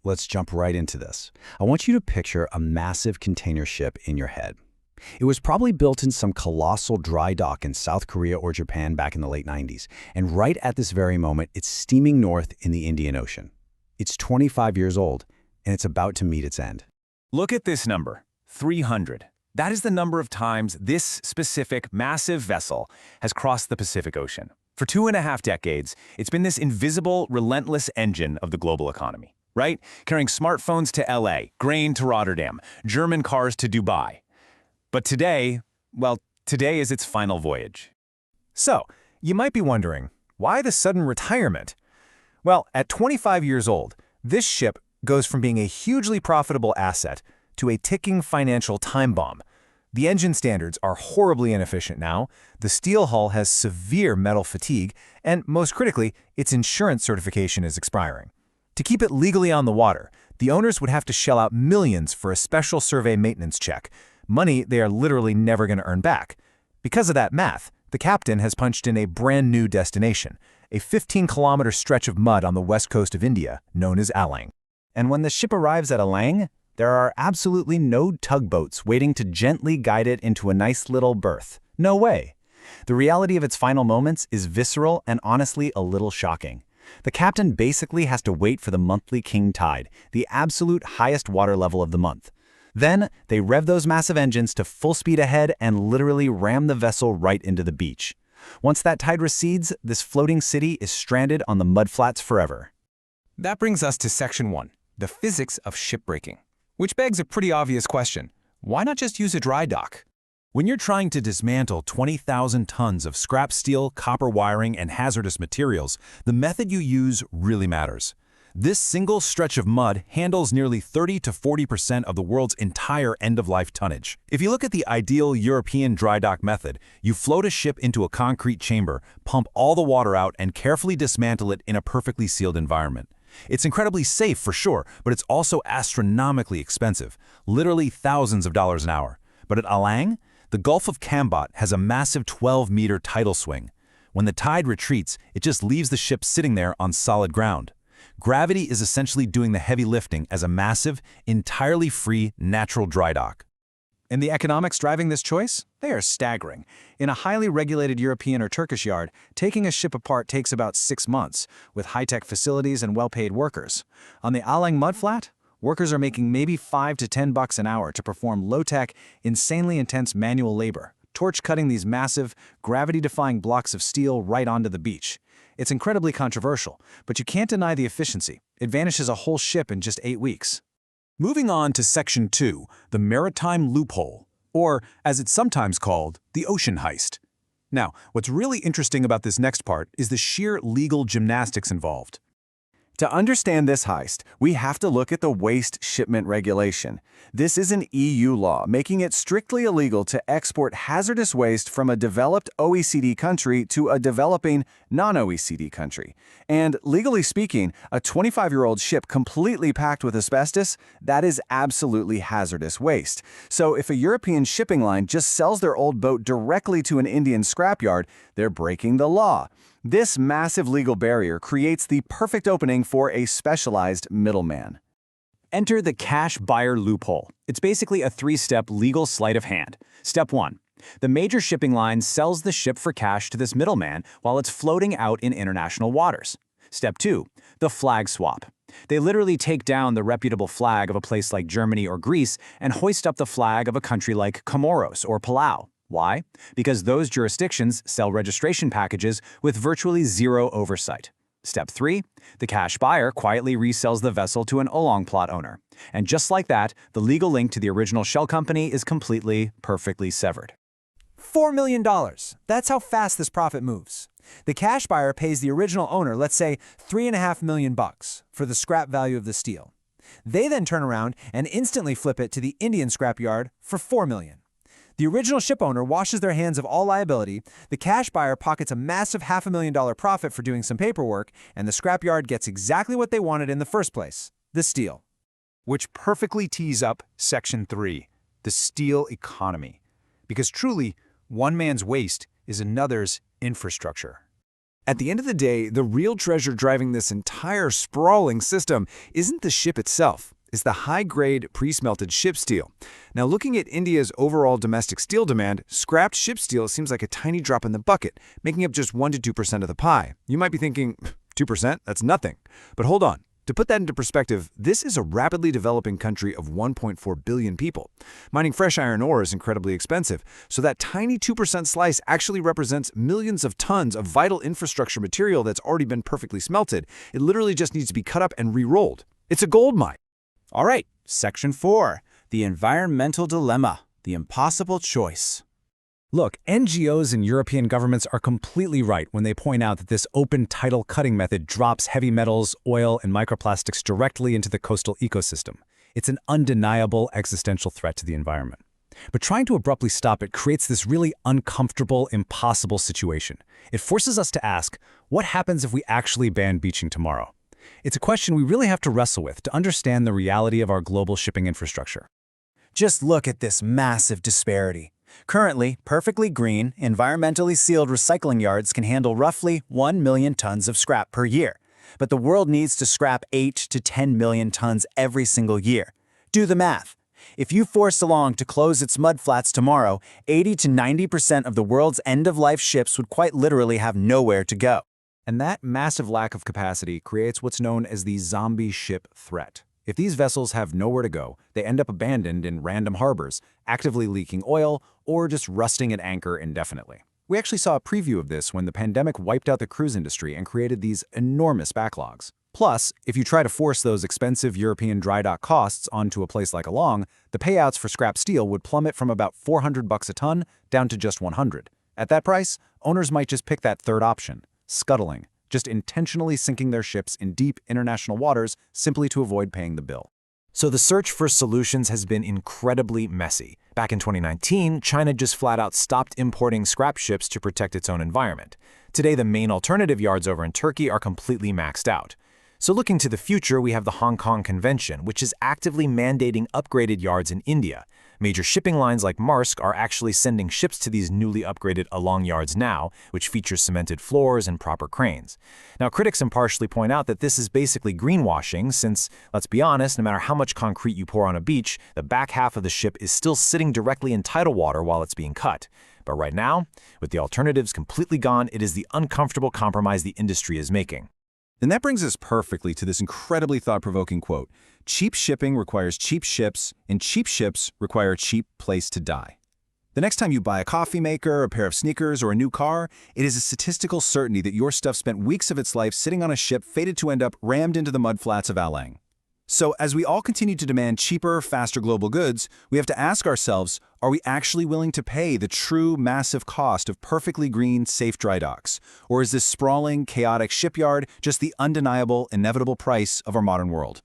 let's jump right into this. I want you to picture a massive container ship in your head. It was probably built in some colossal dry dock in South Korea or Japan back in the late 90s, and right at this very moment, it's steaming north in the Indian Ocean. It's 25 years old, and it's about to meet its end. Look at this number, 300. That is the number of times this specific massive vessel has crossed the Pacific Ocean. For 2.5 decades, it's been this invisible, relentless engine of the global economy, right? Carrying smartphones to LA, grain to Rotterdam, German cars to Dubai. But today, well, today is its final voyage. So, you might be wondering, why the sudden retirement? Well, at 25 years old, this ship goes from being a hugely profitable asset to a ticking financial time bomb. The engine standards are horribly inefficient now, the steel hull has severe metal fatigue, and most critically, its insurance certification is expiring. To keep it legally on the water, the owners would have to shell out millions for a special survey maintenance check, money they are literally never going to earn back. Because of that math, the captain has punched in a brand new destination, a 15-kilometer stretch of mud on the west coast of India known as Alang. And when the ship arrives at Alang, there are absolutely no tugboats waiting to gently guide it into a nice little berth. No way. The reality of its final moments is visceral and honestly a little shocking. The captain basically has to wait for the monthly king tide, the absolute highest water level of the month. Then, they rev those massive engines to full speed ahead and literally ram the vessel right into the beach. Once that tide recedes, this floating city is stranded on the mudflats forever. That brings us to Section 1, the physics of shipbreaking. Which begs a pretty obvious question. Why not just use a dry dock? When you're trying to dismantle 20,000 tons of scrap steel, copper wiring, and hazardous materials, the method you use really matters. This single stretch of mud handles nearly 30 to 40% of the world's entire end-of-life tonnage. If you look at the ideal European dry dock method, you float a ship into a concrete chamber, pump all the water out, and carefully dismantle it in a perfectly sealed environment. It's incredibly safe for sure, but it's also astronomically expensive, literally thousands of dollars an hour. But at Alang, the Gulf of Cambot has a massive 12-meter tidal swing. When the tide retreats, it just leaves the ship sitting there on solid ground. Gravity is essentially doing the heavy lifting as a massive, entirely free, natural dry dock. And the economics driving this choice? They are staggering. In a highly regulated European or Turkish yard, taking a ship apart takes about 6 months, with high-tech facilities and well-paid workers. On the Alang mudflat, workers are making maybe $5 to $10 an hour to perform low-tech, insanely intense manual labor, torch-cutting these massive, gravity-defying blocks of steel right onto the beach. It's incredibly controversial, but you can't deny the efficiency. It vanishes a whole ship in just 8 weeks. Moving on to Section 2, the maritime loophole, or as it's sometimes called, the ocean heist. Now, what's really interesting about this next part is the sheer legal gymnastics involved. To understand this heist, we have to look at the Waste Shipment Regulation. This is an EU law making it strictly illegal to export hazardous waste from a developed OECD country to a developing non-OECD country. And legally speaking, a 25-year-old ship completely packed with asbestos, that is absolutely hazardous waste. So if a European shipping line just sells their old boat directly to an Indian scrapyard, they're breaking the law. This massive legal barrier creates the perfect opening for a specialized middleman. Enter the cash buyer loophole. It's basically a 3-step legal sleight of hand. Step 1. The major shipping line sells the ship for cash to this middleman while it's floating out in international waters. Step 2. The flag swap. They literally take down the reputable flag of a place like Germany or Greece and hoist up the flag of a country like Comoros or Palau. Why? Because those jurisdictions sell registration packages with virtually zero oversight. Step 3. The cash buyer quietly resells the vessel to an Oolong plot owner. And just like that, the legal link to the original shell company is completely, perfectly severed. $4 million. That's how fast this profit moves. The cash buyer pays the original owner, let's say $3.5 million for the scrap value of the steel. They then turn around and instantly flip it to the Indian scrapyard for $4 million. The original ship owner washes their hands of all liability, the cash buyer pockets a massive $500,000 profit for doing some paperwork, and the scrapyard gets exactly what they wanted in the first place, the steel. Which perfectly tees up Section 3, the steel economy. Because truly, one man's waste is another's infrastructure. At the end of the day, the real treasure driving this entire sprawling system isn't the ship itself. It's the high-grade, pre-smelted ship steel. Now, looking at India's overall domestic steel demand, scrapped ship steel seems like a tiny drop in the bucket, making up just 1 to 2% of the pie. You might be thinking, 2%? That's nothing. But hold on. To put that into perspective, this is a rapidly developing country of 1.4 billion people. Mining fresh iron ore is incredibly expensive, so that tiny 2% slice actually represents millions of tons of vital infrastructure material that's already been perfectly smelted. It literally just needs to be cut up and re-rolled. It's a gold mine. All right, Section 4, the environmental dilemma, the impossible choice. Look, NGOs and European governments are completely right when they point out that this open tidal cutting method drops heavy metals, oil, and microplastics directly into the coastal ecosystem. It's an undeniable existential threat to the environment. But trying to abruptly stop it creates this really uncomfortable, impossible situation. It forces us to ask, what happens if we actually ban beaching tomorrow? It's a question we really have to wrestle with to understand the reality of our global shipping infrastructure. Just look at this massive disparity. Currently, perfectly green, environmentally sealed recycling yards can handle roughly 1 million tons of scrap per year. But the world needs to scrap 8 to 10 million tons every single year. Do the math. If you forced along to close its mudflats tomorrow, 80 to 90% of the world's end-of-life ships would quite literally have nowhere to go. And that massive lack of capacity creates what's known as the zombie ship threat. If these vessels have nowhere to go, they end up abandoned in random harbors, actively leaking oil, or just rusting at anchor indefinitely. We actually saw a preview of this when the pandemic wiped out the cruise industry and created these enormous backlogs. Plus, if you try to force those expensive European dry dock costs onto a place like Along, the payouts for scrap steel would plummet from about $400 a ton down to just $100. At that price, owners might just pick that third option, scuttling, just intentionally sinking their ships in deep international waters simply to avoid paying the bill. So the search for solutions has been incredibly messy. Back in 2019, China just flat out stopped importing scrap ships to protect its own environment. Today, the main alternative yards over in Turkey are completely maxed out. So looking to the future, we have the Hong Kong Convention, which is actively mandating upgraded yards in India. Major shipping lines like Maersk are actually sending ships to these newly upgraded Along yards now, which features cemented floors and proper cranes. Now, critics impartially point out that this is basically greenwashing since, let's be honest, no matter how much concrete you pour on a beach, the back half of the ship is still sitting directly in tidal water while it's being cut. But right now, with the alternatives completely gone, it is the uncomfortable compromise the industry is making. And that brings us perfectly to this incredibly thought-provoking quote. Cheap shipping requires cheap ships, and cheap ships require a cheap place to die. The next time you buy a coffee maker, a pair of sneakers, or a new car, it is a statistical certainty that your stuff spent weeks of its life sitting on a ship fated to end up rammed into the mudflats of Alang. So as we all continue to demand cheaper, faster global goods, we have to ask ourselves, are we actually willing to pay the true massive cost of perfectly green, safe dry docks? Or is this sprawling, chaotic shipyard just the undeniable, inevitable price of our modern world?